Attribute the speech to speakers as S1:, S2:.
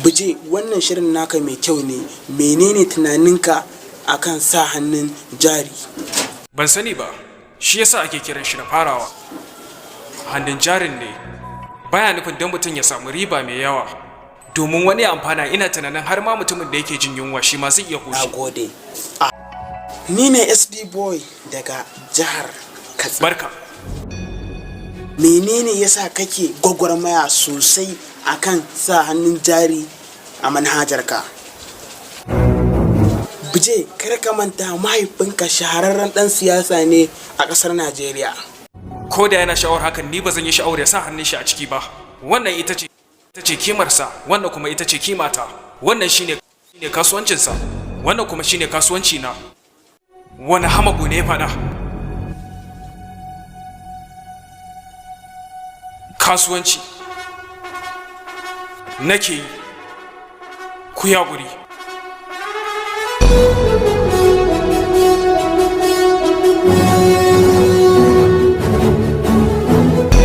S1: Buje, wannan shirin naka mai kyau ne. Menene tunaninka akan sa hannun jari?
S2: Ban sani ba, shi yasa ake kiran shi da farawa. Hannun jarin ne baya nufin don mutum ya samu riba mai yawa. Domin wani amfana, ina tunanin har ma mutumin da yake jin yunwa shi ma zai iya koshi.
S1: Nagode. Ni ne SD Boy daga jihar Katsina.
S2: Barka.
S1: Menene yasa kake gwagwarmaya sosai akan sa hannun jari a manhajarka? Buje, kar ka manta mahaifinka shahararren dan siyasa ne a ƙasar Najeriya.
S2: Ko da yana sha'awar hakan, ni ba zan yi sha'awar ya sa hannun shi a ciki ba. Wannan ita ce kimarsa, wannan kuma ita ce kimata. Wannan shine kasuwancinsa, wannan kuma shine kasuwanci na. Wani hamagu ne faɗa. Kasuwanci nake yi, ku ya guri.